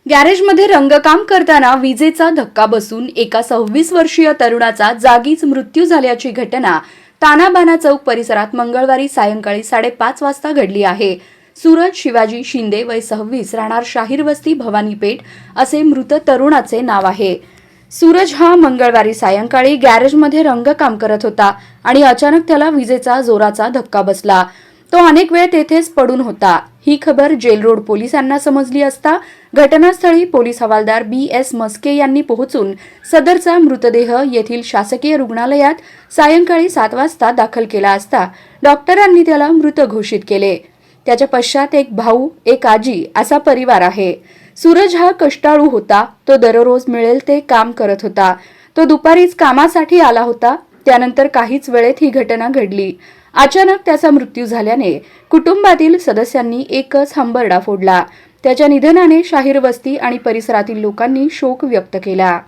गॅरेजमध्ये रंगकाम करताना विजेचा धक्का बसून एका 26 वर्षीय तरुणाचा जागीच मृत्यू झाल्याची घटना तानाबाना चौक परिसरात मंगळवारी सायंकाळी 5:30 वाजता घडली आहे. सूरज शिवाजी शिंदे वय 26 राहणार शाहीर वस्ती भवानीपेठ असे मृत तरुणाचे नाव आहे. सूरज हा मंगळवारी सायंकाळी गॅरेजमध्ये रंगकाम करत होता आणि अचानक त्याला विजेचा जोराचा धक्का बसला. तो अनेक वेळ तेथेच पडून होता. ही खबर जेल रोड पोलिसांना समजली असता घटनास्थळी पोलीस हवालदार BS मस्के यांनी पोहोचून सदरचा मृतदेह येथील शासकीय रुग्णालयात सायंकाळी 7 वाजता दाखल केला असता डॉक्टरांनी त्याला मृत घोषित केले. त्याच्या पश्चात एक भाऊ, एक आजी असा परिवार आहे. सूरज हा कष्टाळू होता. तो दररोज मिळेल ते काम करत होता. तो दुपारीच कामासाठी आला होता. त्यानंतर काहीच वेळेत ही घटना घडली. अचानक त्याचा मृत्यू झाल्याने कुटुंबातील सदस्यांनी एकच हंबरडा फोडला. त्याच्या निधनाने शाहीर वस्ती आणि परिसरातील लोकांनी शोक व्यक्त केला.